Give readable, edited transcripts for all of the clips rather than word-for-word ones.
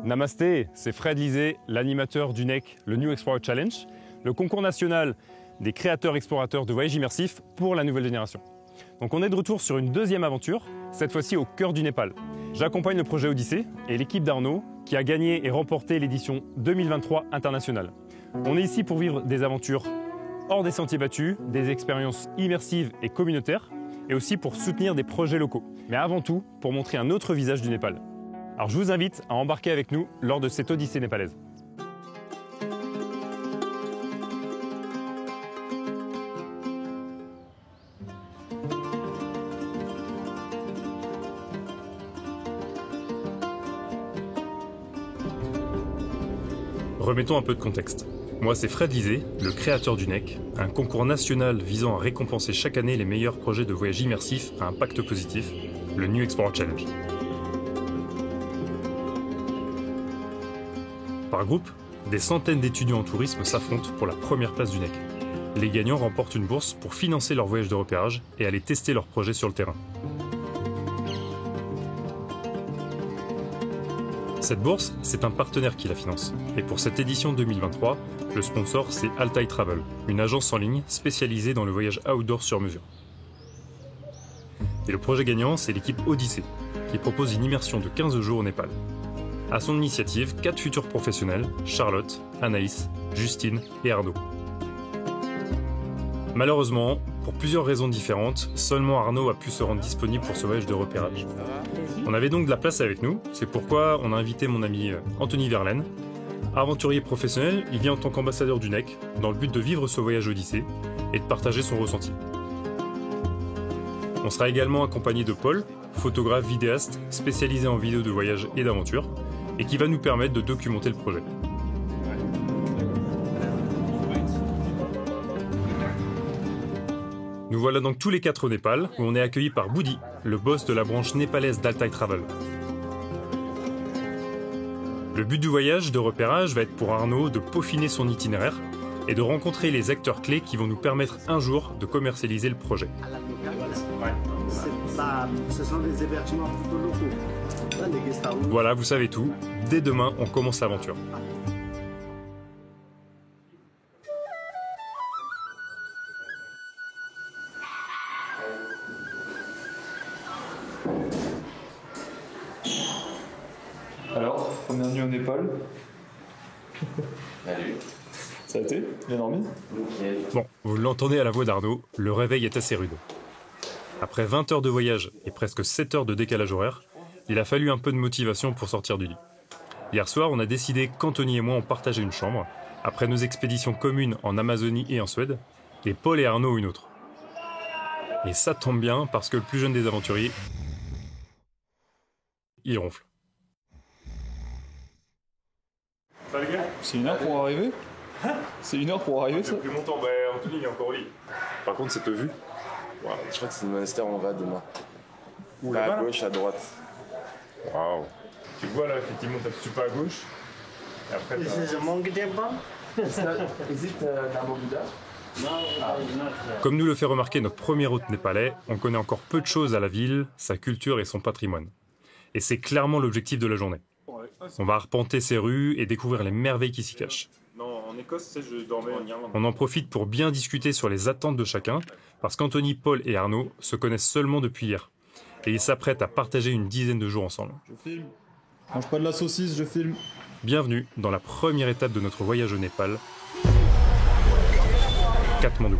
Namasté, c'est Fred Lisée, l'animateur du NEC, le New Explorer Challenge, le concours national des créateurs explorateurs de voyages immersifs pour la nouvelle génération. Donc on est de retour sur une deuxième aventure, cette fois-ci au cœur du Népal. J'accompagne le projet Odyssée et l'équipe d'Arnaud qui a gagné et remporté l'édition 2023 internationale. On est ici pour vivre des aventures hors des sentiers battus, des expériences immersives et communautaires, et aussi pour soutenir des projets locaux. Mais avant tout, pour montrer un autre visage du Népal. Alors je vous invite à embarquer avec nous lors de cette Odyssée népalaise. Remettons un peu de contexte. Moi, c'est Fred Lisée, le créateur du NEC, un concours national visant à récompenser chaque année les meilleurs projets de voyage immersif à impact positif, le New Explorer Challenge. Par groupe, des centaines d'étudiants en tourisme s'affrontent pour la première place du NEC. Les gagnants remportent une bourse pour financer leur voyage de repérage et aller tester leurs projets sur le terrain. Cette bourse, c'est un partenaire qui la finance. Et pour cette édition 2023, le sponsor, c'est Altai Travel, une agence en ligne spécialisée dans le voyage outdoor sur mesure. Et le projet gagnant, c'est l'équipe Odyssée, qui propose une immersion de 15 jours au Népal. À son initiative, 4 futurs professionnels, Charlotte, Anaïs, Justine et Arnaud. Malheureusement, pour plusieurs raisons différentes, seulement Arnaud a pu se rendre disponible pour ce voyage de repérage. On avait donc de la place avec nous, c'est pourquoi on a invité mon ami Anthony Verlaine. Aventurier professionnel, il vient en tant qu'ambassadeur du NEC, dans le but de vivre ce voyage Odyssée et de partager son ressenti. On sera également accompagné de Paul, photographe vidéaste spécialisé en vidéos de voyage et d'aventure, et qui va nous permettre de documenter le projet. Nous voilà donc tous les 4 au Népal, où on est accueillis par Boudi, le boss de la branche népalaise d'Altai Travel. Le but du voyage de repérage va être pour Arnaud de peaufiner son itinéraire et de rencontrer les acteurs clés qui vont nous permettre un jour de commercialiser le projet. Ce sont des hébergements plutôt locaux. Voilà, vous savez tout. Dès demain, on commence l'aventure. Alors, première nuit au Népal. Salut. Ça a été? Bien dormi? Nickel. Bon, vous l'entendez à la voix d'Arnaud, le réveil est assez rude. Après 20 heures de voyage et presque 7 heures de décalage horaire, il a fallu un peu de motivation pour sortir du lit. Hier soir, on a décidé qu'Anthony et moi on partageait une chambre, après nos expéditions communes en Amazonie et en Suède, et Paul et Arnaud une autre. Et ça tombe bien parce que le plus jeune des aventuriers, il ronfle. Ça les gars? C'est 1 heure pour arriver? C'est 1 heure pour arriver ça? Plus longtemps, Anthony il est encore au lit. Par contre, cette vue. Wow. Je crois que c'est le monastère où on va demain. Où Pas là-bas, à gauche, à droite. Waouh. Tu vois là, effectivement, t'as tu pas à gauche. Et après, This is a monkey temple? Is it Dharma Buddha? Comme nous le fait remarquer notre premier hôte népalais, on connaît encore peu de choses à la ville, sa culture et son patrimoine. Et c'est clairement l'objectif de la journée. On va arpenter ses rues et découvrir les merveilles qui s'y cachent. Non, en Écosse, je dormais en Irlande. On en profite pour bien discuter sur les attentes de chacun, parce qu'Anthony, Paul et Arnaud se connaissent seulement depuis hier. Et ils s'apprêtent à partager une dizaine de jours ensemble. Je filme. Mange pas de la saucisse, je filme. Bienvenue dans la première étape de notre voyage au Népal, Katmandou.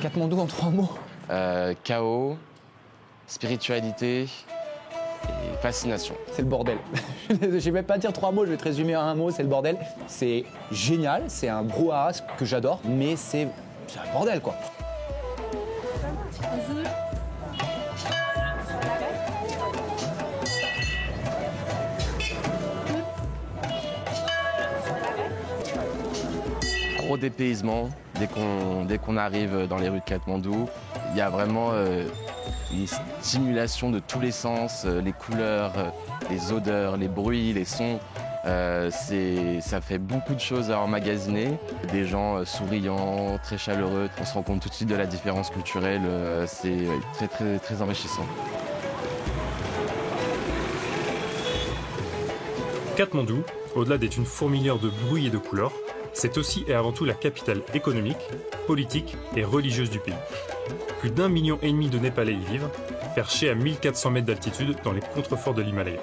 Katmandou en 3 mots. Chaos, spiritualité et fascination. C'est le bordel. Je vais même pas dire 3 mots, je vais te résumer en 1 mot, c'est le bordel. C'est génial, c'est un brouhaha que j'adore, mais c'est un bordel quoi. Gros dépaysement dès qu'on arrive dans les rues de Katmandou. Il y a vraiment une stimulation de tous les sens, les couleurs, les odeurs, les bruits, les sons. Ça fait beaucoup de choses à emmagasiner. Des gens souriants, très chaleureux. On se rend compte tout de suite de la différence culturelle. C'est très, très, très enrichissant. Katmandou, au-delà d'être une fourmilière de bruit et de couleurs, c'est aussi et avant tout la capitale économique, politique et religieuse du pays. Plus d'1,5 million de Népalais y vivent, perchés à 1400 mètres d'altitude dans les contreforts de l'Himalaya.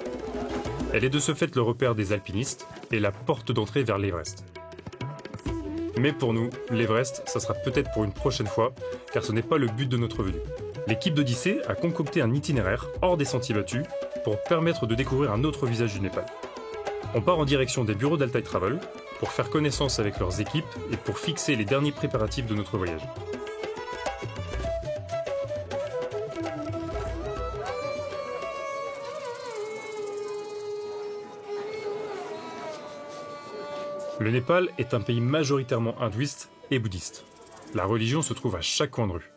Elle est de ce fait le repère des alpinistes et la porte d'entrée vers l'Everest. Mais pour nous, l'Everest, ça sera peut-être pour une prochaine fois, car ce n'est pas le but de notre venue. L'équipe d'Odyssée a concocté un itinéraire hors des sentiers battus pour permettre de découvrir un autre visage du Népal. On part en direction des bureaux d'Altai Travel pour faire connaissance avec leurs équipes et pour fixer les derniers préparatifs de notre voyage. Le Népal est un pays majoritairement hindouiste et bouddhiste. La religion se trouve à chaque coin de rue.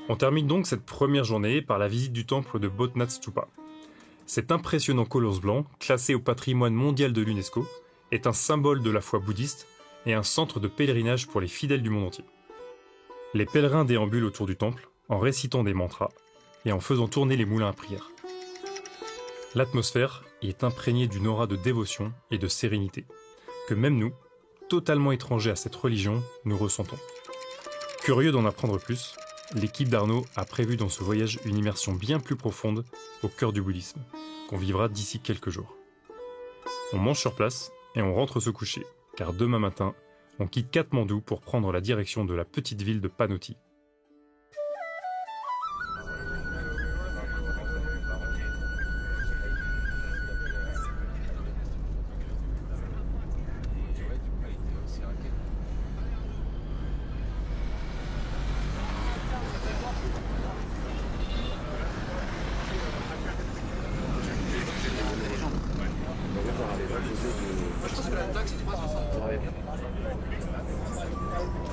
On termine donc cette première journée par la visite du temple de Bodhnath Stupa. Cet impressionnant colosse blanc, classé au patrimoine mondial de l'UNESCO, est un symbole de la foi bouddhiste et un centre de pèlerinage pour les fidèles du monde entier. Les pèlerins déambulent autour du temple en récitant des mantras et en faisant tourner les moulins à prière. L'atmosphère y est imprégnée d'une aura de dévotion et de sérénité, que même nous, totalement étrangers à cette religion, nous ressentons. Curieux d'en apprendre plus, l'équipe d'Arnaud a prévu dans ce voyage une immersion bien plus profonde au cœur du bouddhisme, qu'on vivra d'ici quelques jours. On mange sur place et on rentre se coucher, car demain matin, on quitte Katmandou pour prendre la direction de la petite ville de Panoti.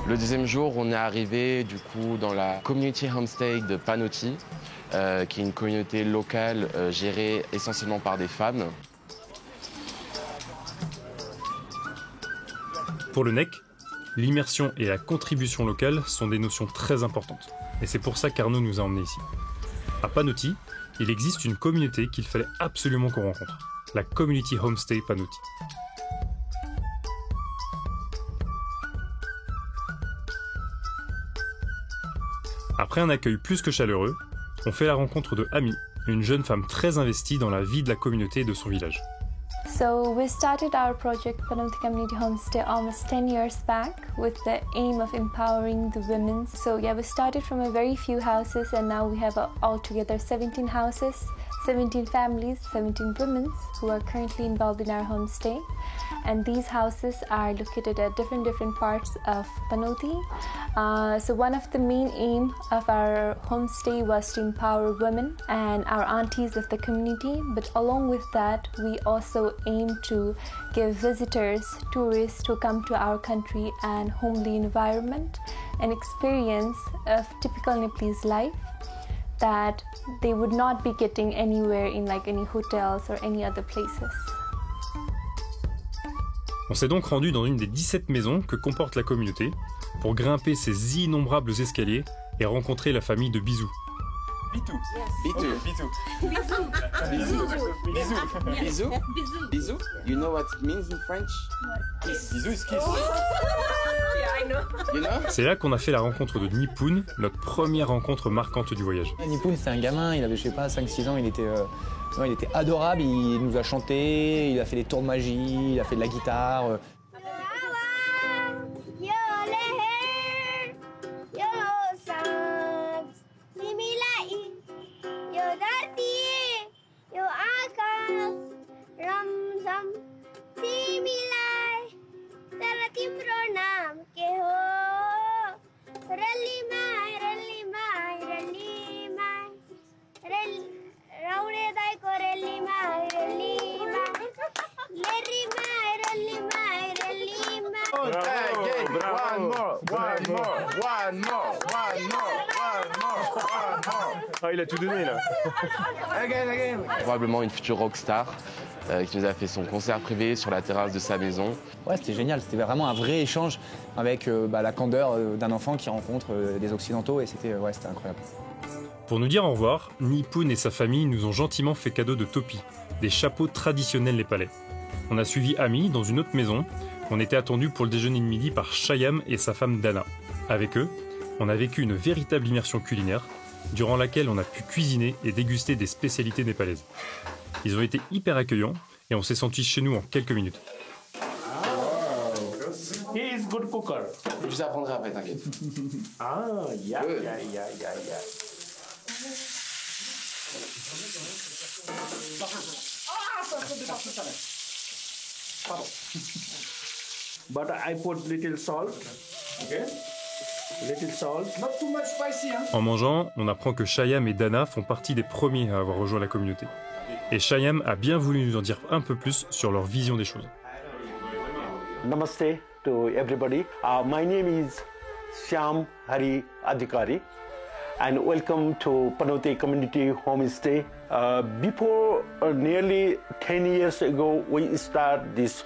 Le deuxième jour, on est arrivé du coup dans la community homestay de Panoti, qui est une communauté locale gérée essentiellement par des femmes. Pour le NEC, l'immersion et la contribution locale sont des notions très importantes. Et c'est pour ça qu'Arnaud nous a emmenés ici. À Panoti, il existe une communauté qu'il fallait absolument qu'on rencontre. La Community Homestay Panoti. Après un accueil plus que chaleureux, on fait la rencontre de Ami, une jeune femme très investie dans la vie de la communauté et de son village. So we started our project Panoti Community Homestay almost 10 years back with the aim of empowering the women. So yeah, we started from a very few houses and now we have altogether 17 houses, 17 families, 17 women who are currently involved in our homestay. And these houses are located at different parts of Panoti. So one of the main aim of our homestay was to empower women and our aunties of the community. But along with that, we also aim to give visitors, tourists who come to our country and homely environment, an experience of typical Nepalese life that they would not be getting anywhere in like any hotels or any other places. On s'est donc rendu dans une des 17 maisons que comporte la communauté pour grimper ces innombrables escaliers et rencontrer la famille de Bisou. Bitou. Bitou. Bitou. Bisou. Bisou. Bisou. You know what it means in French? Bisou is kiss. You know? C'est là qu'on a fait la rencontre de Nipun, notre première rencontre marquante du voyage. Nipun, c'était un gamin, il avait, je sais pas, 5-6 ans, il était adorable, il nous a chanté, il a fait des tours de magie, il a fait de la guitare. Ah, il a tout donné là. Probablement une future rockstar. qui nous a fait son concert privé sur la terrasse de sa maison. Ouais, c'était génial, c'était vraiment un vrai échange avec la candeur d'un enfant qui rencontre des Occidentaux et c'était incroyable. Pour nous dire au revoir, Nipun et sa famille nous ont gentiment fait cadeau de topis, des chapeaux traditionnels népalais. On a suivi Ami dans une autre maison. On était attendus pour le déjeuner de midi par Shyam et sa femme Dana. Avec eux, on a vécu une véritable immersion culinaire, durant laquelle on a pu cuisiner et déguster des spécialités népalaises. Ils ont été hyper accueillants et on s'est sentis chez nous en quelques minutes. He is good cooker. Je vous apprendrai après, t'inquiète. Ah, yeah. But I put little salt. Okay. Little salt. Not too much spicy, hein? En mangeant, on apprend que Shyam et Dana font partie des premiers à avoir rejoint la communauté. Et Shyam a bien voulu nous en dire un peu plus sur leur vision des choses. Namaste to everybody. My name is Shyam Hari Adhikari and welcome to Panoti Community Homestay. Before nearly 10 years ago, we started this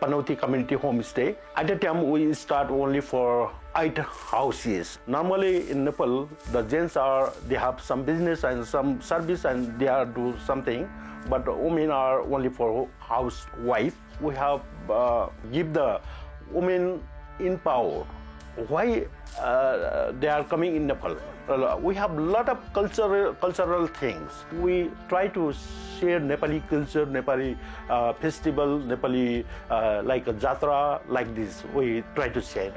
Panoti Community Homestay. At the time, we start only for 8 houses. Normally in Nepal, the gents they have some business and some service and they are do something, but women are only for housewife. We have give the women in power. Why they are coming in Nepal? We have a lot of cultural things. We try to share Nepali culture, Nepali festival, Nepali like a jatra, like this. We try to share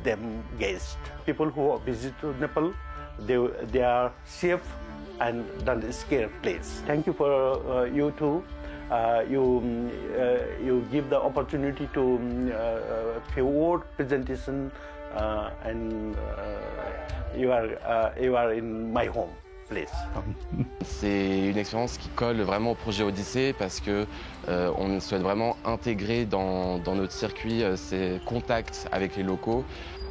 them guests. People who visit Nepal, they are safe and don't scare place. Thank you for you too. You give the opportunity to few word presentation and you are in my home place. C'est une expérience qui colle vraiment au projet Odyssée parce que on souhaite vraiment intégrer dans notre circuit ces contacts avec les locaux.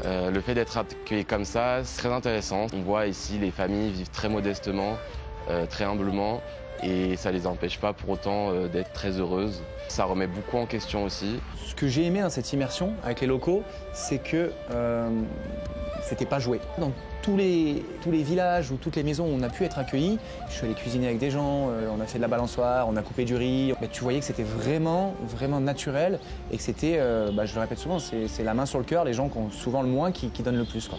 Le fait d'être accueilli comme ça, c'est très intéressant. On voit ici les familles vivent très modestement, très humblement. Et ça ne les empêche pas pour autant d'être très heureuses. Ça remet beaucoup en question aussi. Ce que j'ai aimé dans cette immersion avec les locaux, c'est que c'était pas joué. Dans tous les villages ou toutes les maisons où on a pu être accueillis, je suis allé cuisiner avec des gens, on a fait de la balançoire, on a coupé du riz. Mais tu voyais que c'était vraiment naturel et que c'était, je le répète souvent, c'est la main sur le cœur, les gens qui ont souvent le moins qui donnent le plus, quoi.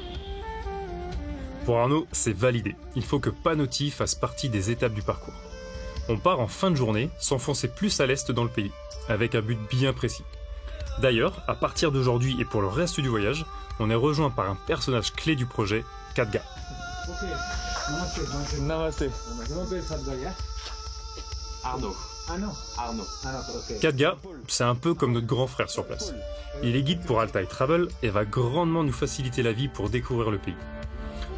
Pour Arnaud, c'est validé. Il faut que Panoti fasse partie des étapes du parcours. On part en fin de journée, s'enfoncer plus à l'est dans le pays, avec un but bien précis. D'ailleurs, à partir d'aujourd'hui et pour le reste du voyage, on est rejoint par un personnage clé du projet, Khadga. Namaste. Arnaud. Khadga, c'est un peu comme notre grand frère sur place. Il est guide pour Altai Travel et va grandement nous faciliter la vie pour découvrir le pays.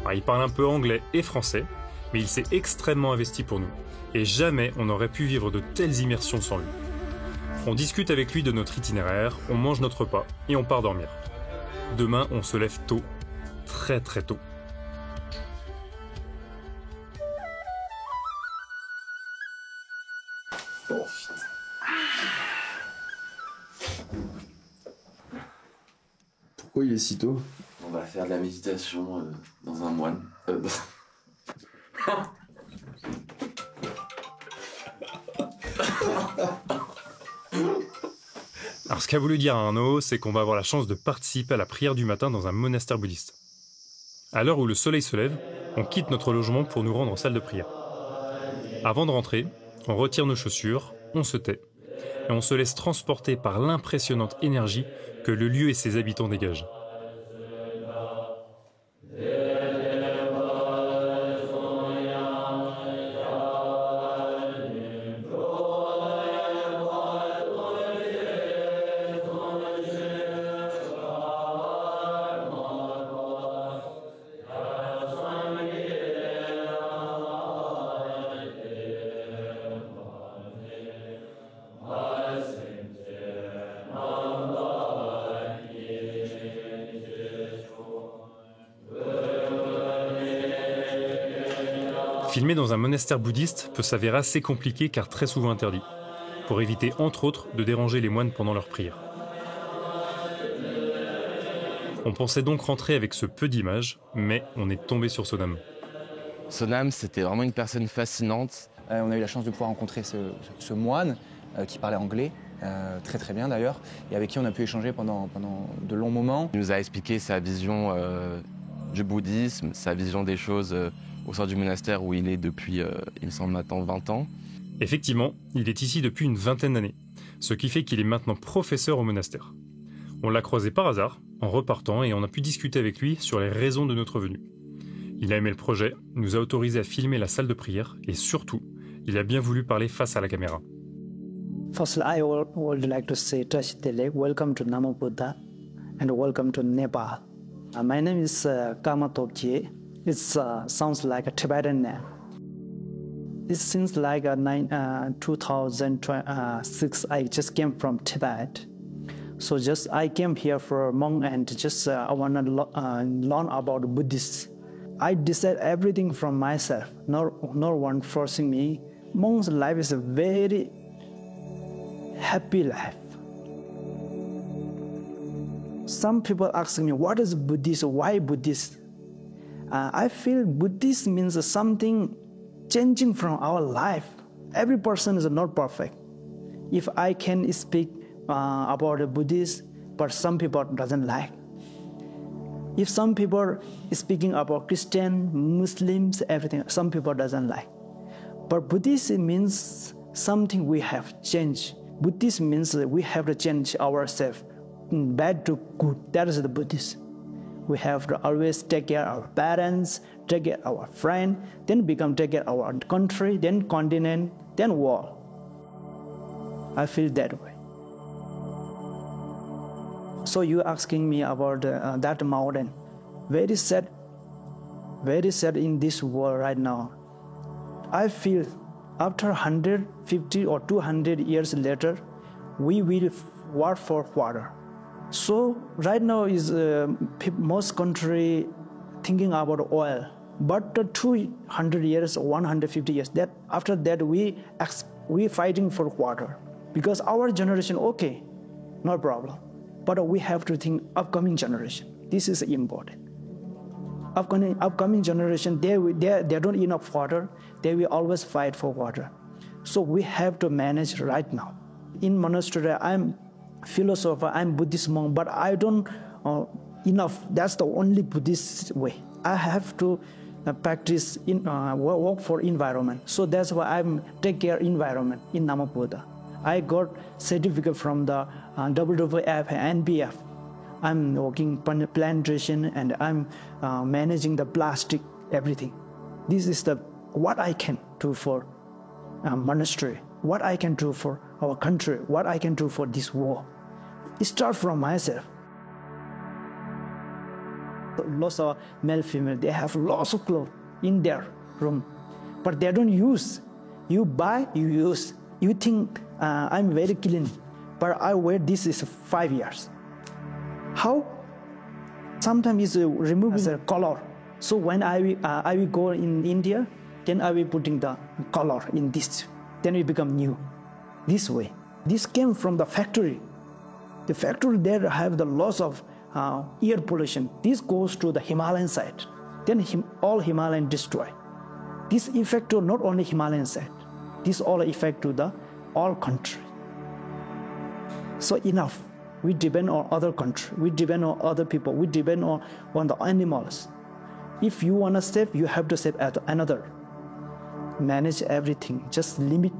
Alors, il parle un peu anglais et français, mais il s'est extrêmement investi pour nous. Et jamais on n'aurait pu vivre de telles immersions sans lui. On discute avec lui de notre itinéraire, on mange notre repas et on part dormir. Demain, on se lève tôt, très très tôt. Pourquoi il est si tôt? On va faire de la méditation dans un moine. Alors ce qu'a voulu dire Arnaud, c'est qu'on va avoir la chance de participer à la prière du matin dans un monastère bouddhiste. À l'heure où le soleil se lève, on quitte notre logement pour nous rendre en salle de prière. Avant de rentrer, on retire nos chaussures, on se tait, et on se laisse transporter par l'impressionnante énergie que le lieu et ses habitants dégagent. Filmer dans un monastère bouddhiste peut s'avérer assez compliqué car très souvent interdit. pour éviter entre autres de déranger les moines pendant leurs prières. On pensait donc rentrer avec ce peu d'images, mais on est tombé sur Sonam. Sonam, c'était vraiment une personne fascinante. On a eu la chance de pouvoir rencontrer ce moine qui parlait anglais, très très bien d'ailleurs, et avec qui on a pu échanger pendant de longs moments. Il nous a expliqué sa vision du bouddhisme, sa vision des choses au sein du monastère où il est depuis, il me semble maintenant, 20 ans. Effectivement, il est ici depuis une vingtaine d'années, ce qui fait qu'il est maintenant professeur au monastère. On l'a croisé par hasard, en repartant, et on a pu discuter avec lui sur les raisons de notre venue. Il a aimé le projet, nous a autorisé à filmer la salle de prière, et surtout, il a bien voulu parler face à la caméra. Firstly, I would like to say, Trashitele, welcome to Namo Buddha, and welcome to Nepal. My name is Kama Tokje. It sounds like a Tibetan name. It seems like 2006, I just came from Tibet. So I came here for a monk and I want to learn about Buddhists. I decide everything from myself, no one forcing me. Monk's life is a very happy life. Some people ask me, what is Buddhist? Why Buddhist? I feel Buddhist means something changing from our life. Every person is not perfect. If I can speak about a Buddhist, but some people doesn't like. If some people speaking about Christian, Muslims, everything, some people doesn't like. But Buddhist means something we have changed. Buddhist means we have to change ourselves, bad to good. That is the Buddhist. We have to always take care of our parents, take care of our friend, then take care of our country, then continent, then world. I feel that way. So you asking me about that mountain. Very sad in this world right now. I feel after 150 or 200 years later, we will war for water. So right now is most country thinking about oil. But 200 years or 150 years, that after that we fighting for water. Because our generation, okay, no problem. But we have to think upcoming generation. This is important. Upcoming generation, they don't enough water. They will always fight for water. So we have to manage right now. In monastery, I'm philosopher, I'm Buddhist monk, but I don't enough. That's the only Buddhist way. I have to practice work for environment. So that's why I'm take care environment in Namo Buddha. I got certificate from the WWF and NBF. I'm working plantation and I'm managing the plastic, everything. This is what I can do for monastery, what I can do for our country, what I can do for this world. It starts from myself. Lots of male, female, they have lots of clothes in their room, but they don't use. You buy, you use. You think I'm very clean, but I wear this is 5 years. How? Sometimes it's removing the color. So when I will go in India, then I will putting the color in this. Then it become new. This way. This came from the factory. The factory there have the loss of air pollution. This goes to the Himalayan side. Then all Himalayan destroy. This effect to not only Himalayan side. This all effect to the all country. So enough. We depend on other country. We depend on other people. We depend on the animals. If you want to save, you have to save another. Manage everything. Just limit.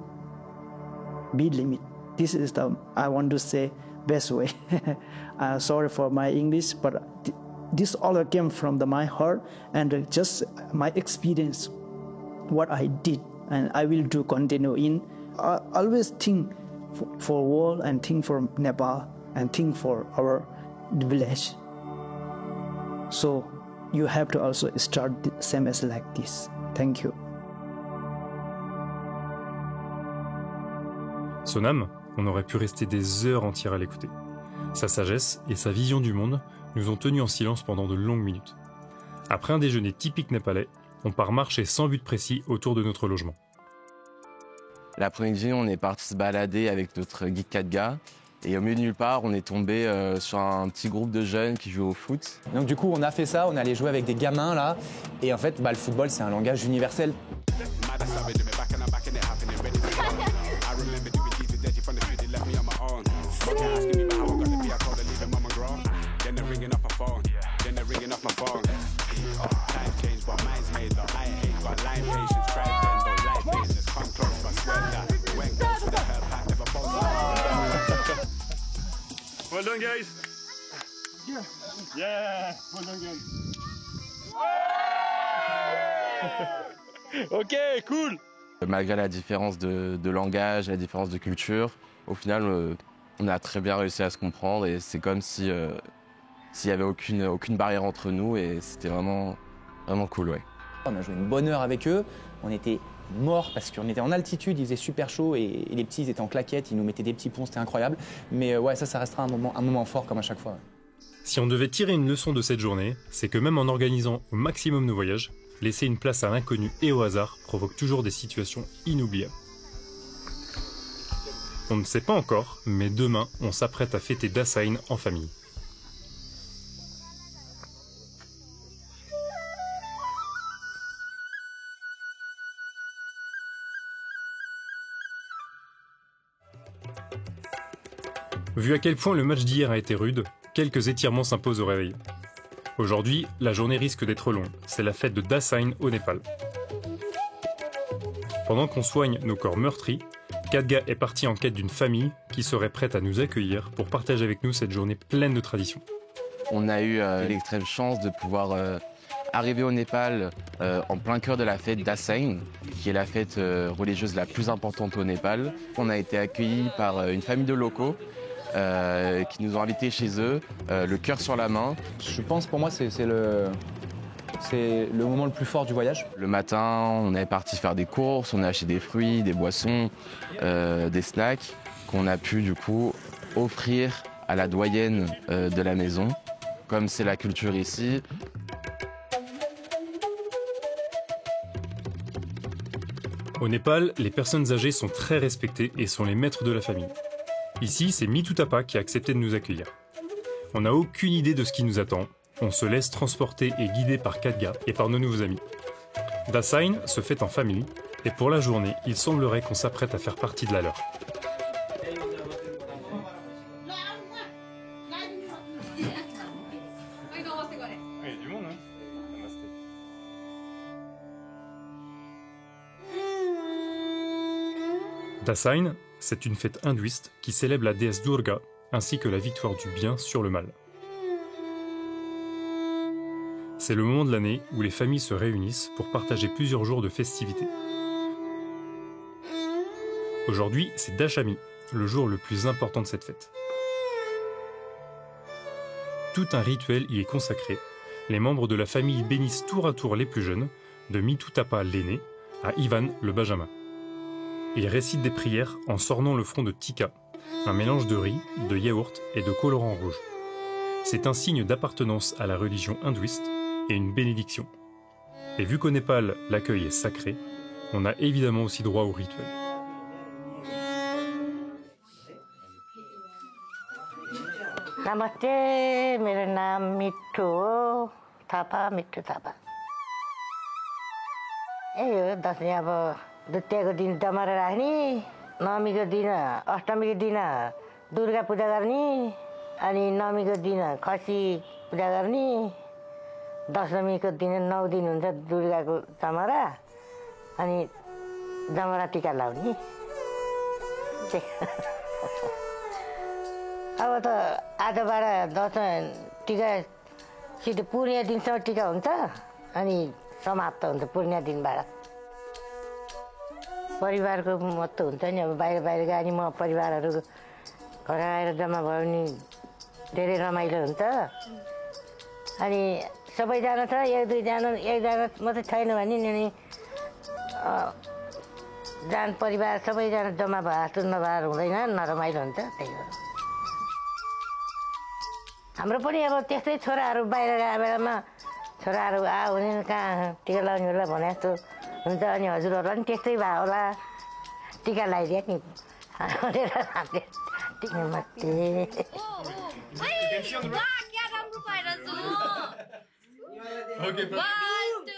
Be limit. This is I want to say best way. Sorry for my English, but this all came from my heart and just my experience, what I did, and I will do continue in. Always think for world and think for Nepal and think for our village. So you have to also start the same as like this. Thank you. Sonam, on aurait pu rester des heures entières à l'écouter. Sa sagesse et sa vision du monde nous ont tenus en silence pendant de longues minutes. Après un déjeuner typique népalais, on part marcher sans but précis autour de notre logement. L'après-midi, on est parti se balader avec notre guide Kadga. Et au milieu de nulle part, on est tombé sur un petit groupe de jeunes qui jouent au foot. Donc du coup, on a fait ça, on est allé jouer avec des gamins là. Et en fait, le football, c'est un langage universel. Well done, guys. Yeah, well done, guys. Ok, cool. Malgré la différence de langage, la différence de culture, au final, on a très bien réussi à se comprendre et c'est comme si s'il n'y avait aucune barrière entre nous et c'était vraiment cool, ouais. On a joué une bonne heure avec eux, on était morts parce qu'on était en altitude, il faisait super chaud et les petits ils étaient en claquettes, ils nous mettaient des petits ponts, c'était incroyable. Mais ouais, ça restera un moment fort comme à chaque fois. Si on devait tirer une leçon de cette journée, c'est que même en organisant au maximum nos voyages, laisser une place à l'inconnu et au hasard provoque toujours des situations inoubliables. On ne sait pas encore, mais demain, on s'apprête à fêter Dasein en famille. Vu à quel point le match d'hier a été rude, quelques étirements s'imposent au réveil. Aujourd'hui, la journée risque d'être longue, c'est la fête de Dasein au Népal. Pendant qu'on soigne nos corps meurtris, Kadga est parti en quête d'une famille qui serait prête à nous accueillir pour partager avec nous cette journée pleine de traditions. On a eu l'extrême chance de pouvoir arriver au Népal en plein cœur de la fête Dasein, qui est la fête religieuse la plus importante au Népal. On a été accueillis par une famille de locaux qui nous ont invités chez eux, le cœur sur la main. Je pense pour moi c'est le moment le plus fort du voyage. Le matin, on est parti faire des courses, on a acheté des fruits, des boissons, des snacks qu'on a pu du coup offrir à la doyenne de la maison. Comme c'est la culture ici. Au Népal, les personnes âgées sont très respectées et sont les maîtres de la famille. Ici, c'est Mitutapa qui a accepté de nous accueillir. On n'a aucune idée de ce qui nous attend. On se laisse transporter et guider par Kadga et par nos nouveaux amis. Dasein se fait en famille et pour la journée, il semblerait qu'on s'apprête à faire partie de la leur. Dasein, c'est une fête hindouiste qui célèbre la déesse Durga ainsi que la victoire du bien sur le mal. C'est le moment de l'année où les familles se réunissent pour partager plusieurs jours de festivités. Aujourd'hui, c'est Dashami, le jour le plus important de cette fête. Tout un rituel y est consacré. Les membres de la famille bénissent tour à tour les plus jeunes, de Mitutapa l'aîné à Ivan le benjamin. Ils récitent des prières en sornant le front de tikka, un mélange de riz, de yaourt et de colorant rouge. C'est un signe d'appartenance à la religion hindouiste et une bénédiction. Et vu qu'au Népal, l'accueil est sacré, on a évidemment aussi droit au rituel. Namaste, मेरो नाम मिठू हो, थापा मिठू थापा। यही हो दसैँ अब द्वितीयको दिन डमरा राख्ने, नवमीको दिन अष्टमीको दिन दुर्गा पूजा गर्ने, अनि नवमीको दिन खसी पूजा गर्ने, दशमीको दिन 9 दिन हुन्छ दुर्गाको जमरा, अनि जमरा टिका लाउने। अब त आजबाट दसैँ टिका सिधै पूर्णिमा दिनसम्म टिका हुन्छ अनि समाप्त हुन्छ पूर्णिमा दिनबाट। परिवारको महत्त्व हुन्छ नि, अब बाहिर गए म परिवारहरू घर आएर जम्मा भयो भने धेरै रमाइलो हुन्छ। अनि सबैजना छ, एकजना मात्रै छैन भने नि परिवार सबैजना जम्मा भए नभएर हुँदैन, नरमाइलो हुन्छ। त्यही हो हाम्रो पनि अब त्यस्तै छोराहरू बाहिर गए बेलामा छोराहरू हुने कहाँ टिका लगाउने बेला भने जस्तो हुन्छ, अनि हजुरहरूलाई पनि त्यस्तै भयो होला, टिका लगाइदिए नि टिका मात्रै Okay, 1, 2,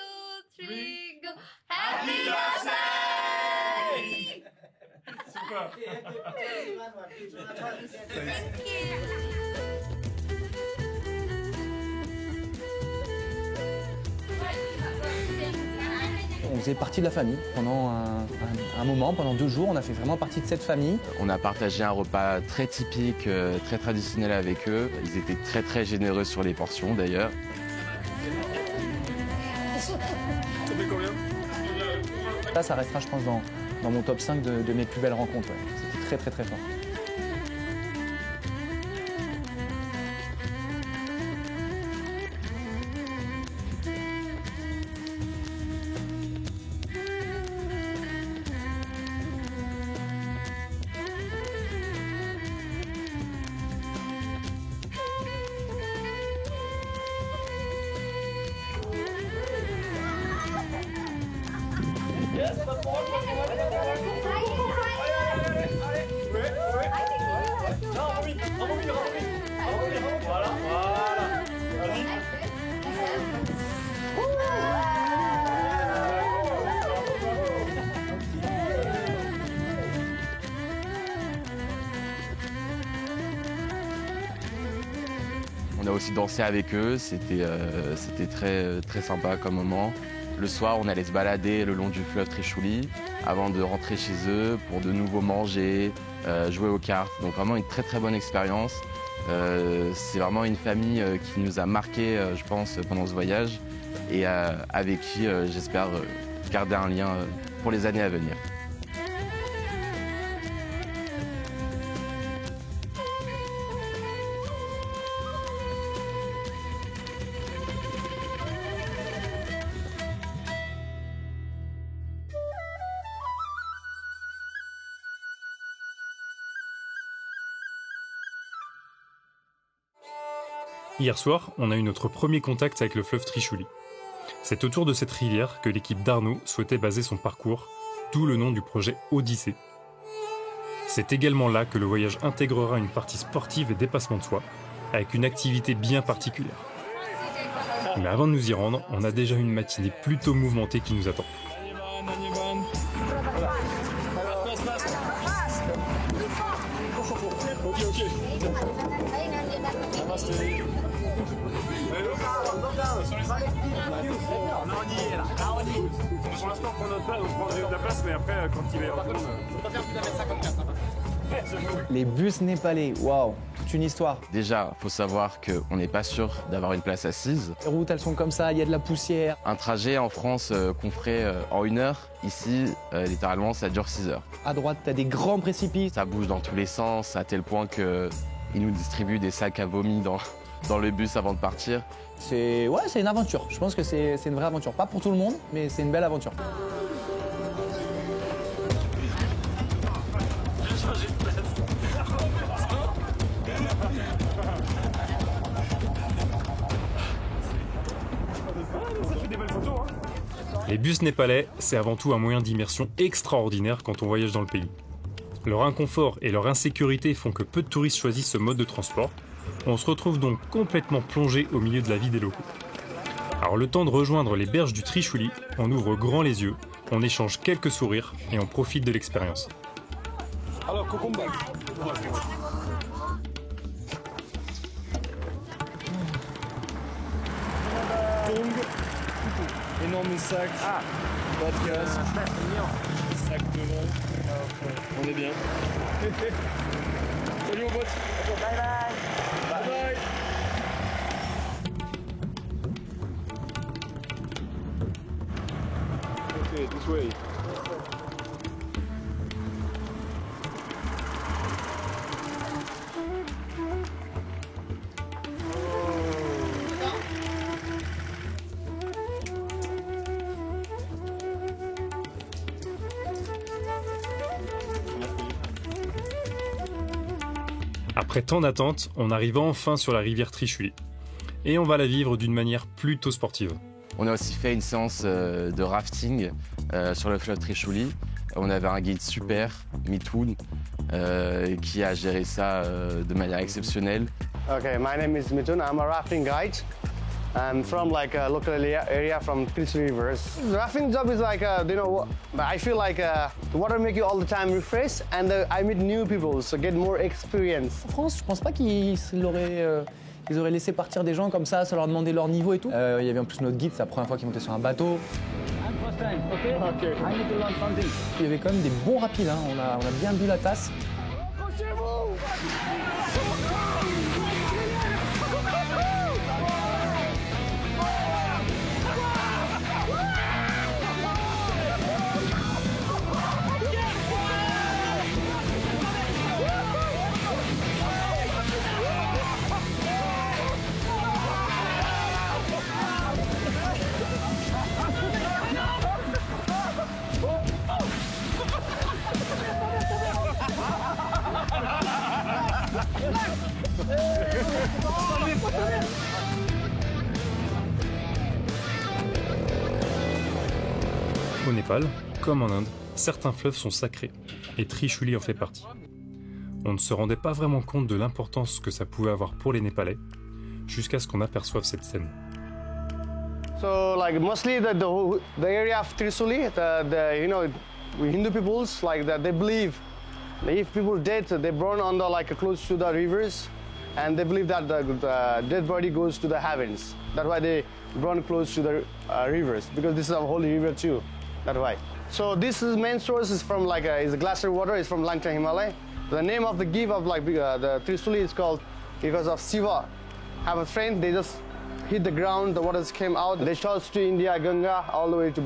3, go. Happy birthday! super. Thank you. On faisait partie de la famille pendant un moment, pendant 2 jours, on a fait vraiment partie de cette famille. On a partagé un repas très typique, très traditionnel avec eux. Ils étaient très très généreux sur les portions d'ailleurs. Ça restera, je pense, dans mon top 5 de mes plus belles rencontres. Ouais. C'était très très très fort. On a aussi dansé avec eux, c'était très, très sympa comme moment. Le soir, on allait se balader le long du fleuve Trishuli avant de rentrer chez eux pour de nouveau manger, jouer aux cartes. Donc vraiment une très très bonne expérience. C'est vraiment une famille qui nous a marqué, je pense, pendant ce voyage et avec qui j'espère garder un lien pour les années à venir. Hier soir, on a eu notre premier contact avec le fleuve Trishuli. C'est autour de cette rivière que l'équipe d'Arnaud souhaitait baser son parcours, d'où le nom du projet Odyssée. C'est également là que le voyage intégrera une partie sportive et dépassement de soi, avec une activité bien particulière. Mais avant de nous y rendre, on a déjà une matinée plutôt mouvementée qui nous attend. Pour l'instant, on prend notre place, on prend de la place, mais après, quand il est en zone, Les bus népalais, waouh, toute une histoire. Déjà, il faut savoir qu'on n'est pas sûr d'avoir une place assise. Les routes, elles sont comme ça, il y a de la poussière. Un trajet en France qu'on ferait en 1 heure, ici, littéralement, ça dure 6 heures. À droite, t'as des grands précipices. Ça bouge dans tous les sens, à tel point qu'ils nous distribuent des sacs à vomi dans le bus avant de partir. C'est une aventure. Je pense que c'est une vraie aventure. Pas pour tout le monde, mais c'est une belle aventure. Les bus népalais, c'est avant tout un moyen d'immersion extraordinaire quand on voyage dans le pays. Leur inconfort et leur insécurité font que peu de touristes choisissent ce mode de transport. On se retrouve donc complètement plongé au milieu de la vie des locaux. Alors le temps de rejoindre les berges du Trishuli, on ouvre grand les yeux, on échange quelques sourires et on profite de l'expérience. Alors, Cocomba. Énorme sac, pas de casque, sac devant, on est bien. Salut mon pote. Bye bye. Bye bye. Okay, this way. Après tant d'attentes, on arrive enfin sur la rivière Trishuli. Et on va la vivre d'une manière plutôt sportive. On a aussi fait une séance de rafting sur le fleuve Trishuli. On avait un guide super, Mitoun, qui a géré ça de manière exceptionnelle. Okay, my name is Mitoun. I'm a rafting guide. I'm from like a local area from Trisuli Rivers. The rafting job is like, I feel like the water make you all the time refresh and I meet new people, so get more experience. En France, je pense pas qu'ils auraient laissé partir des gens comme ça, sans leur demander leur niveau et tout. Il y avait en plus notre guide, c'est la première fois qu'il montait sur un bateau. Il y avait quand même des bons rapides, hein. On a bien bu la tasse. Au Népal, comme en Inde, certains fleuves sont sacrés, et Trishuli en fait partie. On ne se rendait pas vraiment compte de l'importance que ça pouvait avoir pour les Népalais, jusqu'à ce qu'on aperçoive cette scène. So like mostly the area of Trishuli, Hindu peoples like that they believe that if people dead, they burn on the like close to the rivers, and they believe that the dead body goes to the heavens. That's why they burn close to the rivers, because this is a holy river too. That's why. So this is main source is from like is a glacier water. It's from Langcha Himalaya. The name of the give of like the Trishuli is called because of Shiva. Have a friend. They just hit the ground. The waters came out. They charged to India, Ganga, all the way to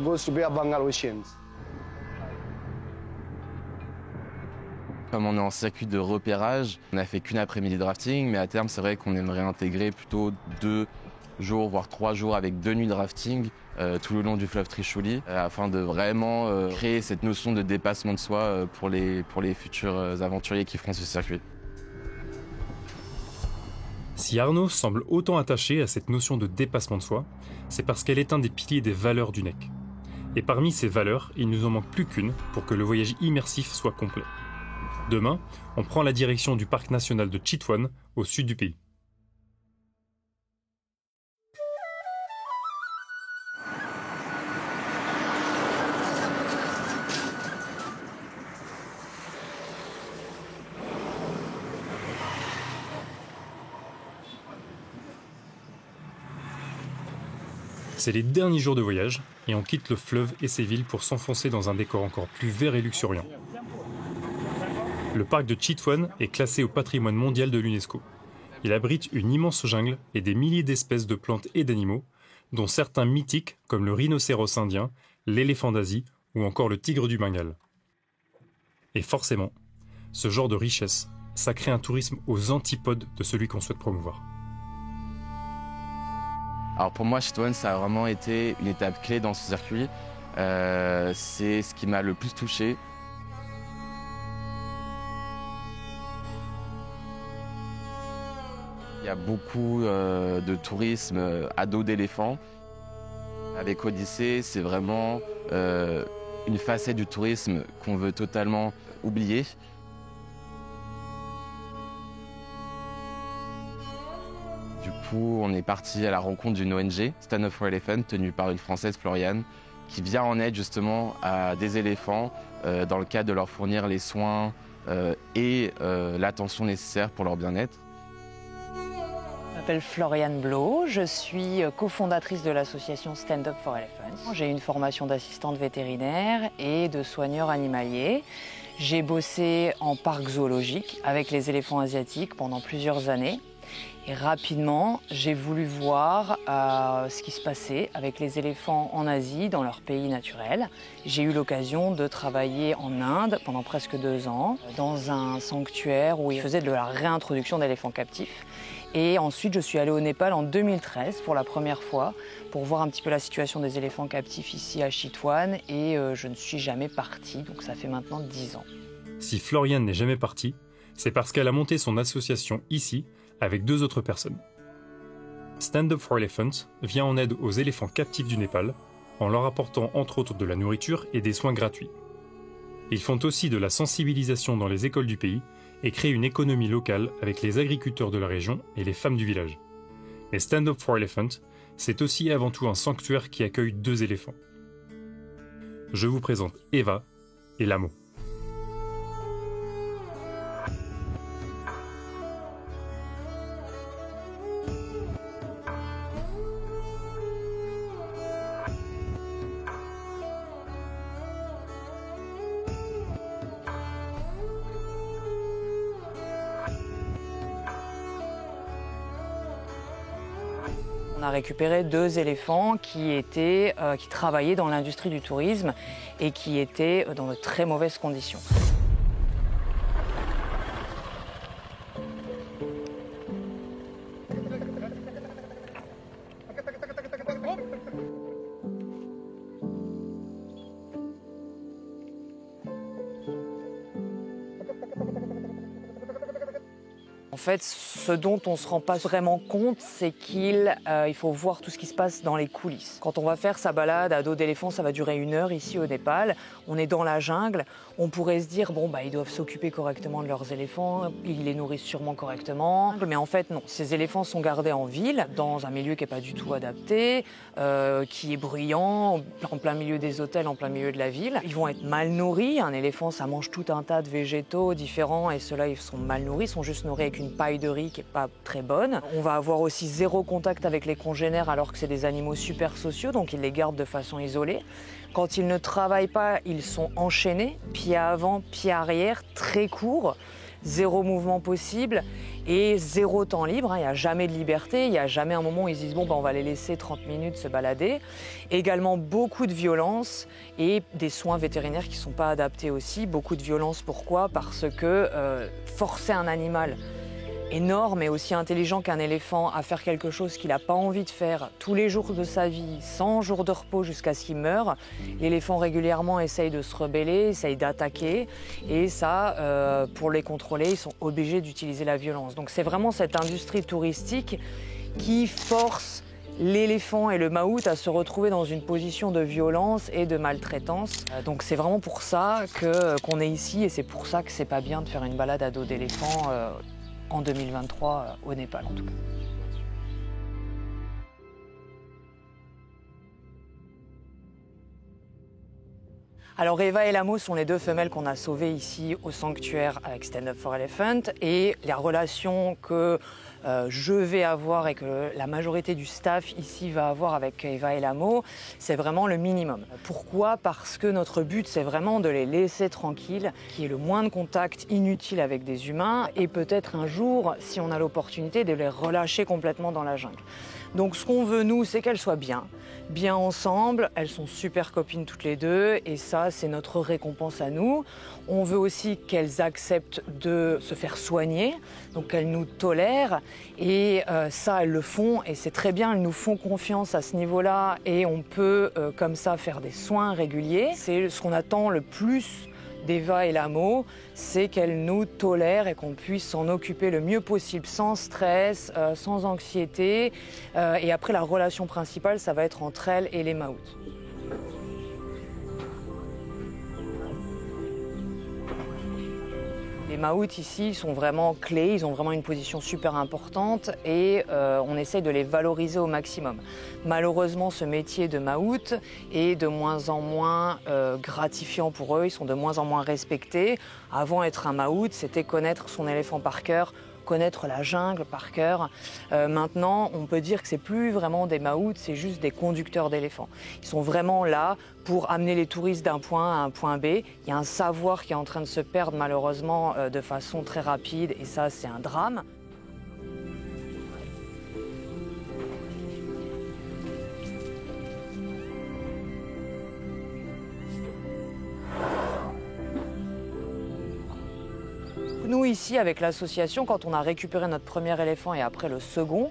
goes to Bay of Bengal Oceans. Comme on est en circuit de repérage, on n'a fait qu'une après-midi de rafting, mais à terme, c'est vrai qu'on aimerait intégrer plutôt 2 jours, voire 3 jours avec 2 nuits de rafting tout le long du fleuve Trishuli, afin de vraiment créer cette notion de dépassement de soi pour les futurs aventuriers qui feront ce circuit. Si Arnaud semble autant attaché à cette notion de dépassement de soi, c'est parce qu'elle est un des piliers des valeurs du NEC. Et parmi ces valeurs, il nous en manque plus qu'une pour que le voyage immersif soit complet. Demain, on prend la direction du parc national de Chitwan, au sud du pays. C'est les derniers jours de voyage, et on quitte le fleuve et ses villes pour s'enfoncer dans un décor encore plus vert et luxuriant. Le parc de Chitwan est classé au patrimoine mondial de l'UNESCO. Il abrite une immense jungle et des milliers d'espèces de plantes et d'animaux, dont certains mythiques comme le rhinocéros indien, l'éléphant d'Asie ou encore le tigre du Bengale. Et forcément, ce genre de richesse, ça crée un tourisme aux antipodes de celui qu'on souhaite promouvoir. Alors pour moi, Chitwan, ça a vraiment été une étape clé dans ce circuit. C'est ce qui m'a le plus touché. Il y a beaucoup de tourisme à dos d'éléphant. Avec Odyssée, c'est vraiment une facette du tourisme qu'on veut totalement oublier. Du coup, on est parti à la rencontre d'une ONG, Stand Up for Elephant, tenue par une Française, Floriane, qui vient en aide justement à des éléphants dans le cadre de leur fournir les soins et l'attention nécessaire pour leur bien-être. Je m'appelle Floriane Blo, je suis cofondatrice de l'association Stand Up for Elephants. J'ai une formation d'assistante vétérinaire et de soigneur animalier. J'ai bossé en parc zoologique avec les éléphants asiatiques pendant plusieurs années. Et rapidement, j'ai voulu voir ce qui se passait avec les éléphants en Asie, dans leur pays naturel. J'ai eu l'occasion de travailler en Inde pendant presque 2 ans, dans un sanctuaire où ils faisaient de la réintroduction d'éléphants captifs. Et ensuite, je suis allée au Népal en 2013 pour la première fois, pour voir un petit peu la situation des éléphants captifs ici à Chitwan. Et je ne suis jamais partie, donc ça fait maintenant 10 ans. Si Floriane n'est jamais partie, c'est parce qu'elle a monté son association ici, avec 2 autres personnes. Stand Up for Elephants vient en aide aux éléphants captifs du Népal, en leur apportant entre autres de la nourriture et des soins gratuits. Ils font aussi de la sensibilisation dans les écoles du pays et créent une économie locale avec les agriculteurs de la région et les femmes du village. Mais Stand Up for Elephant, c'est aussi et avant tout un sanctuaire qui accueille 2 éléphants. Je vous présente Eva et Lamo. On a récupéré 2 éléphants qui travaillaient dans l'industrie du tourisme et qui étaient dans de très mauvaises conditions. En fait, ce dont on ne se rend pas vraiment compte, c'est qu'il faut voir tout ce qui se passe dans les coulisses. Quand on va faire sa balade à dos d'éléphant, ça va durer 1 heure ici au Népal. On est dans la jungle. On pourrait se dire, bon, ils doivent s'occuper correctement de leurs éléphants, ils les nourrissent sûrement correctement. Mais en fait, non. Ces éléphants sont gardés en ville, dans un milieu qui n'est pas du tout adapté, qui est bruyant, en plein milieu des hôtels, en plein milieu de la ville. Ils vont être mal nourris. Un éléphant, ça mange tout un tas de végétaux différents et ceux-là, ils sont mal nourris, ils sont juste nourris avec une paille de riz qui n'est pas très bonne. On va avoir aussi 0 contact avec les congénères alors que c'est des animaux super sociaux, donc ils les gardent de façon isolée. Quand ils ne travaillent pas, ils sont enchaînés, pied avant, pied arrière, très courts, 0 mouvement possible et 0 temps libre. Il n'y a jamais de liberté, il n'y a jamais un moment où ils se disent bon, on va les laisser 30 minutes se balader. Également beaucoup de violence et des soins vétérinaires qui ne sont pas adaptés aussi. Beaucoup de violence, pourquoi? Parce que forcer un animal énorme et aussi intelligent qu'un éléphant à faire quelque chose qu'il n'a pas envie de faire tous les jours de sa vie, 100 jours de repos jusqu'à ce qu'il meure, l'éléphant régulièrement essaye de se rebeller, essaye d'attaquer et ça, pour les contrôler, ils sont obligés d'utiliser la violence. Donc c'est vraiment cette industrie touristique qui force l'éléphant et le maout à se retrouver dans une position de violence et de maltraitance. Donc c'est vraiment pour ça qu'on est ici et c'est pour ça que c'est pas bien de faire une balade à dos d'éléphant en 2023 au Népal en tout cas. Alors Eva et Lamo sont les 2 femelles qu'on a sauvées ici au sanctuaire avec Stand Up for Elephant et la relation que je vais avoir et que la majorité du staff ici va avoir avec Eva et Lamo, c'est vraiment le minimum. Pourquoi? Parce que notre but, c'est vraiment de les laisser tranquilles, qu'il y ait le moins de contact inutile avec des humains et peut-être un jour, si on a l'opportunité, de les relâcher complètement dans la jungle. Donc ce qu'on veut, nous, c'est qu'elles soient bien ensemble. Elles sont super copines toutes les 2 et ça, c'est notre récompense à nous. On veut aussi qu'elles acceptent de se faire soigner, donc qu'elles nous tolèrent et ça, elles le font et c'est très bien. Elles nous font confiance à ce niveau-là et on peut comme ça faire des soins réguliers. C'est ce qu'on attend le plus d'Eva et Lamo, c'est qu'elles nous tolèrent et qu'on puisse s'en occuper le mieux possible, sans stress, sans anxiété. Et après, la relation principale, ça va être entre elles et les maouts. Les maouts ici sont vraiment clés, ils ont vraiment une position super importante et on essaye de les valoriser au maximum. Malheureusement, ce métier de maout est de moins en moins gratifiant pour eux, ils sont de moins en moins respectés. Avant, être un maout, c'était connaître son éléphant par cœur, connaître la jungle par cœur. Maintenant, on peut dire que c'est plus vraiment des maouts, c'est juste des conducteurs d'éléphants. Ils sont vraiment là pour amener les touristes d'un point à un point B. Il y a un savoir qui est en train de se perdre malheureusement de façon très rapide et ça, c'est un drame. Nous, ici, avec l'association, quand on a récupéré notre premier éléphant et après le second,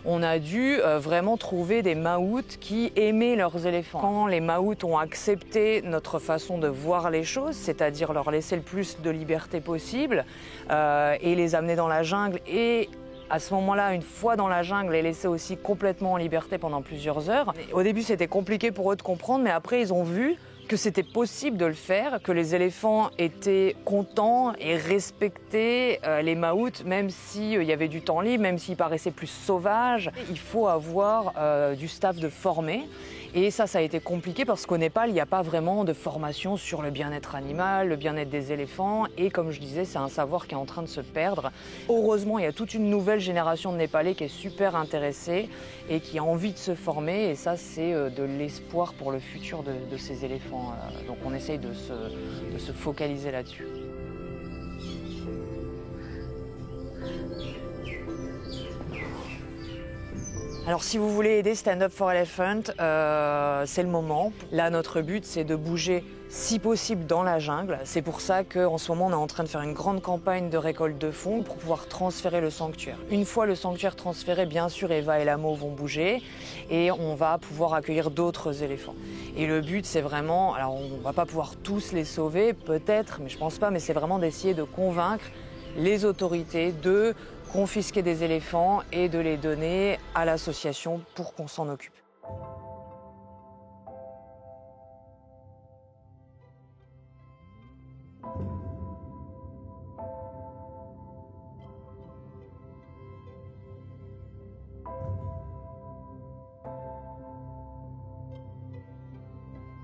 on a dû vraiment trouver des maouts qui aimaient leurs éléphants. Quand les maouts ont accepté notre façon de voir les choses, c'est-à-dire leur laisser le plus de liberté possible et les amener dans la jungle et à ce moment-là, une fois dans la jungle, les laisser aussi complètement en liberté pendant plusieurs heures. Au début, c'était compliqué pour eux de comprendre, mais après, ils ont vu que c'était possible de le faire, que les éléphants étaient contents et respectaient les maouts, même s'il y avait du temps libre, même s'ils paraissaient plus sauvages. Il faut avoir du staff de formé. Et ça a été compliqué parce qu'au Népal, il n'y a pas vraiment de formation sur le bien-être animal, le bien-être des éléphants. Et comme je disais, c'est un savoir qui est en train de se perdre. Heureusement, il y a toute une nouvelle génération de Népalais qui est super intéressée et qui a envie de se former. Et ça, c'est de l'espoir pour le futur de ces éléphants. Donc on essaye de se focaliser là-dessus. Alors si vous voulez aider Stand Up for Elephant, c'est le moment. Là, notre but, c'est de bouger si possible dans la jungle. C'est pour ça qu'en ce moment, on est en train de faire une grande campagne de récolte de fonds pour pouvoir transférer le sanctuaire. Une fois le sanctuaire transféré, bien sûr, Eva et Lamo vont bouger et on va pouvoir accueillir d'autres éléphants. Et le but, c'est vraiment, alors on ne va pas pouvoir tous les sauver, peut-être, mais je pense pas, mais c'est vraiment d'essayer de convaincre les autorités de confisquer des éléphants et de les donner à l'association pour qu'on s'en occupe.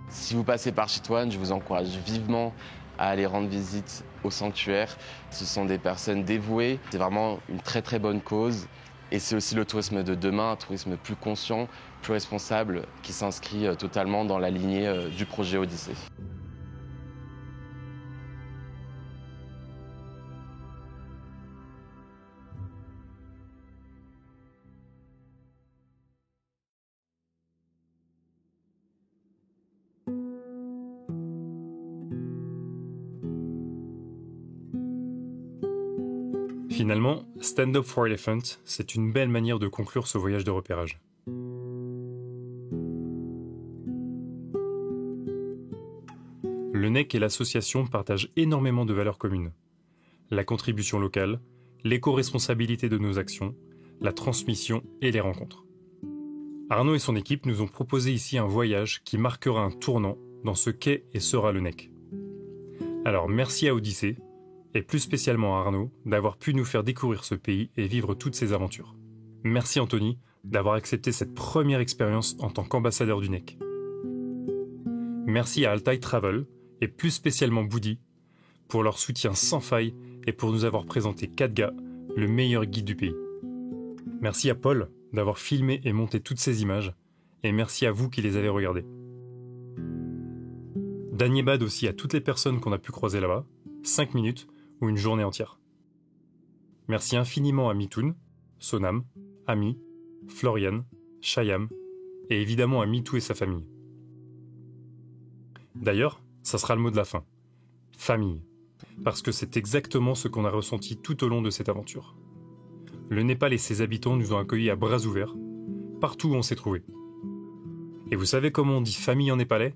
Si vous passez par Chitwan, je vous encourage vivement à aller rendre visite au sanctuaire. Ce sont des personnes dévouées, c'est vraiment une très très bonne cause. Et c'est aussi le tourisme de demain, un tourisme plus conscient, plus responsable, qui s'inscrit totalement dans la lignée du projet Odyssée. Finalement, Stand Up for Elephant, c'est une belle manière de conclure ce voyage de repérage. Le NEC et l'association partagent énormément de valeurs communes. La contribution locale, l'éco-responsabilité de nos actions, la transmission et les rencontres. Arnaud et son équipe nous ont proposé ici un voyage qui marquera un tournant dans ce qu'est et sera le NEC. Alors merci à Odyssée, et plus spécialement à Arnaud, d'avoir pu nous faire découvrir ce pays et vivre toutes ces aventures. Merci Anthony d'avoir accepté cette première expérience en tant qu'ambassadeur du NEC. Merci à Altai Travel, et plus spécialement Boudi, pour leur soutien sans faille et pour nous avoir présenté Khadga, le meilleur guide du pays. Merci à Paul d'avoir filmé et monté toutes ces images, et merci à vous qui les avez regardées. Danyebad aussi à toutes les personnes qu'on a pu croiser là-bas, 5 minutes, ou une journée entière. Merci infiniment à Mitoun, Sonam, Ami, Florian, Chayam et évidemment à Mitou et sa famille. D'ailleurs, ça sera le mot de la fin. Famille. Parce que c'est exactement ce qu'on a ressenti tout au long de cette aventure. Le Népal et ses habitants nous ont accueillis à bras ouverts, partout où on s'est trouvé. Et vous savez comment on dit famille en népalais ?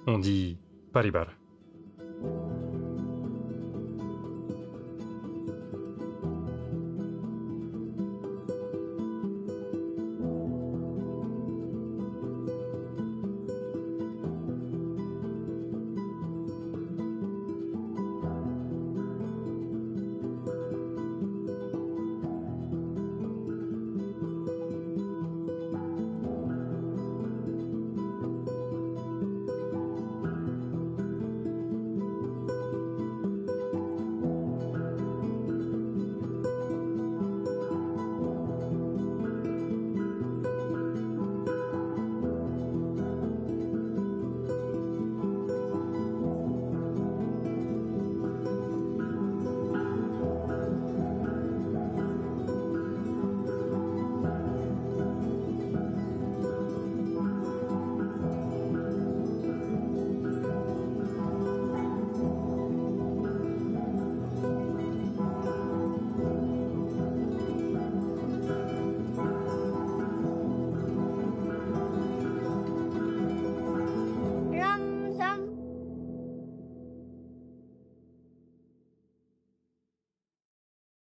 On dit paribar.